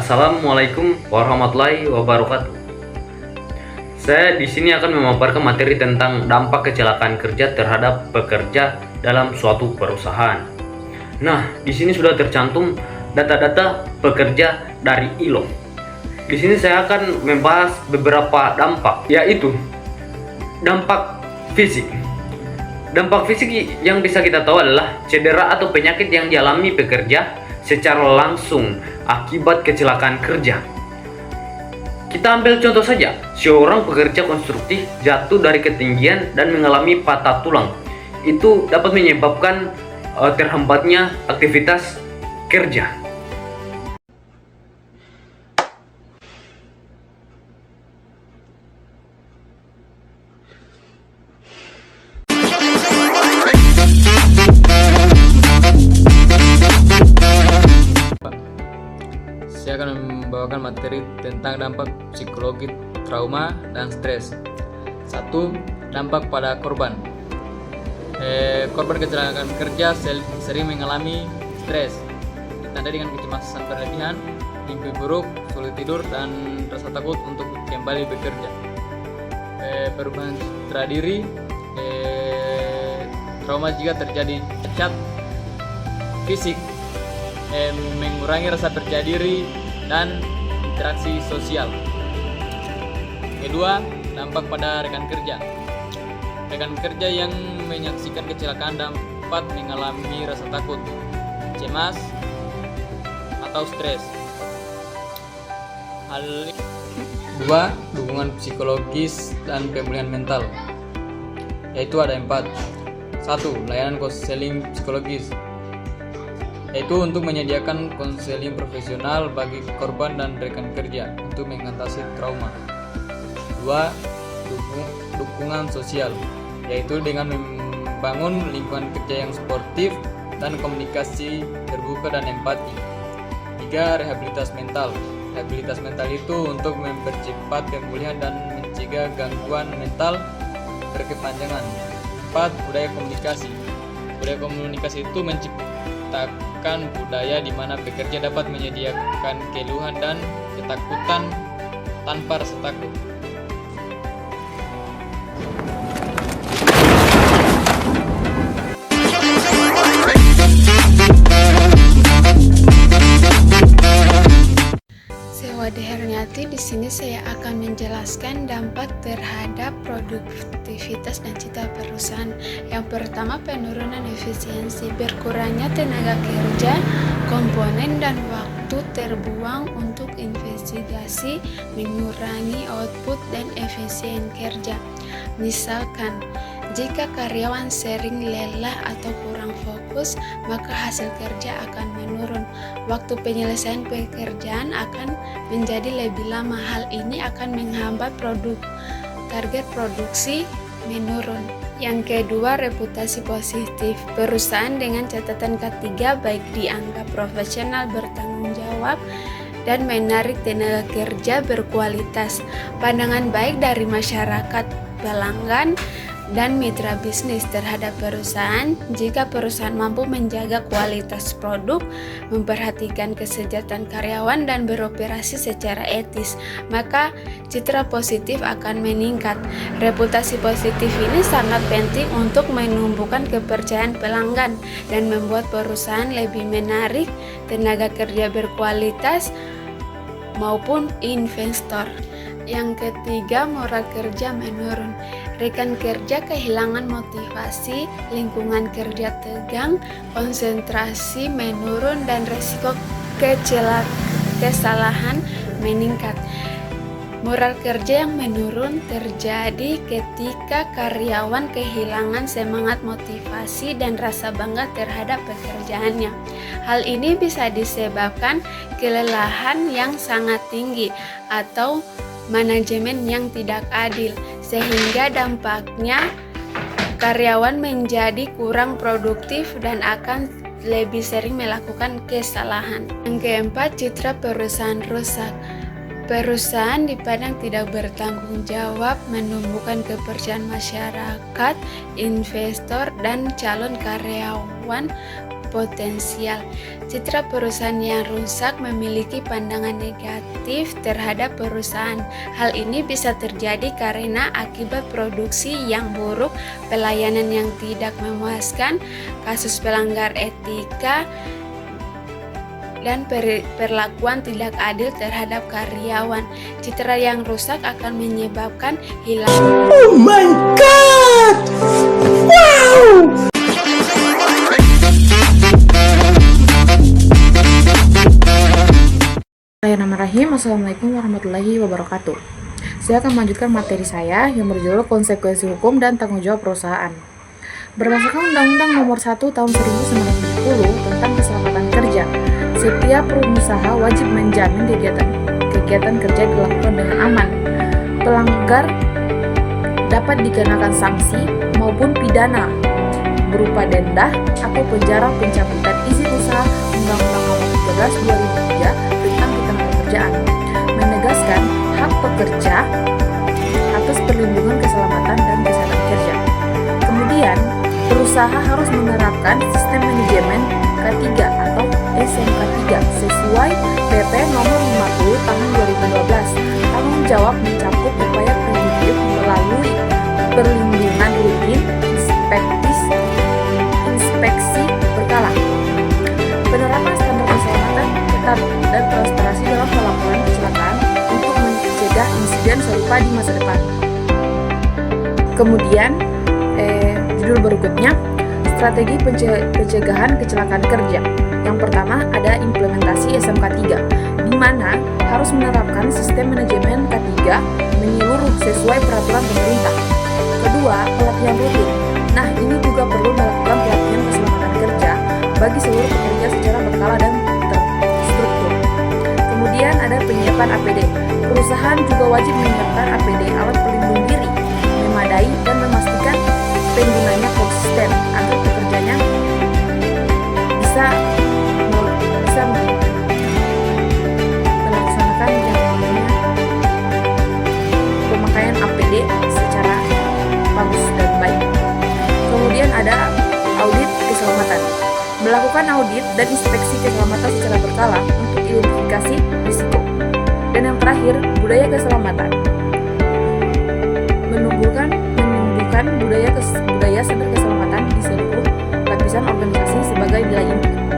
Assalamualaikum warahmatullahi wabarakatuh. Saya di sini akan memaparkan materi tentang dampak kecelakaan kerja terhadap pekerja dalam suatu perusahaan. Nah, di sini sudah tercantum data-data pekerja dari ILO. Di sini saya akan membahas beberapa dampak, yaitu dampak fisik. Dampak fisik yang bisa kita tahu adalah cedera atau penyakit yang dialami pekerja secara langsung akibat kecelakaan kerja. Kita ambil contoh saja, seorang pekerja konstruktif jatuh dari ketinggian dan mengalami patah tulang. Itu dapat menyebabkan terhambatnya aktivitas kerja. Saya akan membawakan materi tentang dampak psikologi trauma dan stres. 1. Dampak pada korban. Korban kecelakaan kerja sering mengalami stres, ditandai dengan kecemasan berlebihan, mimpi buruk, sulit tidur, dan rasa takut untuk kembali bekerja. Perubahan citra diri. Trauma jika terjadi cacat fisik, mengurangi rasa percaya diri dan interaksi sosial. Kedua, dampak pada rekan kerja. Rekan kerja yang menyaksikan kecelakaan dapat mengalami rasa takut, cemas, atau stres. Dua, dukungan psikologis dan pemulihan mental, yaitu ada 4. 1. Layanan konseling psikologis, yaitu untuk menyediakan konseling profesional bagi korban dan rekan kerja untuk mengatasi trauma. 2. Dukungan sosial, yaitu dengan membangun lingkungan kerja yang sportif dan komunikasi terbuka dan empati. 3. Rehabilitas mental. Rehabilitas mental itu untuk mempercepat pemulihan dan mencegah gangguan mental berkepanjangan. 4. Budaya komunikasi. Budaya komunikasi itu menciptakan budaya di mana pekerja dapat menyediakan keluhan dan ketakutan tanpa rasa takut. Wade Herniati. Di sini saya akan menjelaskan dampak terhadap produktivitas dan citra perusahaan. Yang pertama, penurunan efisiensi, berkurangnya tenaga kerja, komponen dan waktu terbuang untuk investigasi, mengurangi output dan efisien kerja. Misalkan, jika karyawan sering lelah atau kurang fokus, maka hasil kerja akan menurun. Waktu penyelesaian pekerjaan akan menjadi lebih lama. Hal ini akan menghambat target produksi menurun. Yang kedua, reputasi positif. Perusahaan dengan catatan K3 baik dianggap profesional, bertanggung jawab, dan menarik tenaga kerja berkualitas. Pandangan baik dari masyarakat, pelanggan, dan mitra bisnis terhadap perusahaan. Jika perusahaan mampu menjaga kualitas produk, memperhatikan kesejahteraan karyawan, dan beroperasi secara etis, maka citra positif akan meningkat. Reputasi positif ini sangat penting untuk menumbuhkan kepercayaan pelanggan dan membuat perusahaan lebih menarik tenaga kerja berkualitas maupun investor. Yang ketiga, moral kerja menurun. Rekan kerja kehilangan motivasi, lingkungan kerja tegang, konsentrasi menurun, dan resiko kesalahan meningkat. Moral kerja yang menurun terjadi ketika karyawan kehilangan semangat, motivasi, dan rasa bangga terhadap pekerjaannya. Hal ini bisa disebabkan kelelahan yang sangat tinggi atau manajemen yang tidak adil, sehingga dampaknya karyawan menjadi kurang produktif dan akan lebih sering melakukan kesalahan. Yang keempat, citra perusahaan rusak. Perusahaan dipandang tidak bertanggung jawab, menumbuhkan kepercayaan masyarakat, investor, dan calon karyawan potensial. Citra perusahaan yang rusak memiliki pandangan negatif terhadap perusahaan. Hal ini bisa terjadi karena akibat produksi yang buruk, pelayanan yang tidak memuaskan, kasus pelanggar etika, dan perlakuan tidak adil terhadap karyawan. Citra yang rusak akan menyebabkan hilang. Oh my God! Wow! Bismillahirrahmanirrahim. Assalamualaikum warahmatullahi wabarakatuh. Saya akan melanjutkan materi saya yang berjudul konsekuensi hukum dan tanggung jawab perusahaan. Berdasarkan Undang-Undang Nomor 1 Tahun 1970 tentang Keselamatan Kerja, setiap pengusaha wajib menjamin kegiatan kerja dilakukan dengan aman. Pelanggar dapat dikenakan sanksi maupun pidana berupa denda atau penjara pencabutan izin usaha Undang-Undang Nomor 13 2003 tentang ketenagakerjaan, menegaskan hak pekerja atas perlindungan keselamatan dan kesehatan kerja. Kemudian, perusahaan harus menerapkan sistem manajemen K3 atau SMK 3 sesuai PP nomor 50 tahun 2012. Tanggung jawab mencakup upaya preventif melalui perlindungan rutin, inspeksi berkala, penerapan standar keselamatan ketat, dan transparansi dalam pelaporan kecelakaan untuk mencegah insiden serupa di masa depan. Kemudian, judul berikutnya, strategi pencegahan kecelakaan kerja. Yang pertama ada implementasi SMK 3, di mana harus menerapkan sistem manajemen K3 menyeluruh sesuai peraturan pemerintah. Kedua, pelatihan rutin. Nah, ini juga perlu melakukan pelatihan keselamatan kerja bagi seluruh pekerja secara berkala dan terstruktur. Kemudian ada penyiapan APD. Perusahaan juga wajib menyiapkan APD, alat pelindung diri, memadai dan memastikan penggunanya konsisten agar pekerjanya bisa melaksanakan yang namanya pemakaian APD secara bagus dan baik. Kemudian ada audit keselamatan. Melakukan audit dan inspeksi keselamatan secara berkala untuk identifikasi risiko. Dan yang terakhir, budaya keselamatan. Menumbuhkan budaya sadar keselamatan di seluruh lapisan organisasi sebagai nilai inti.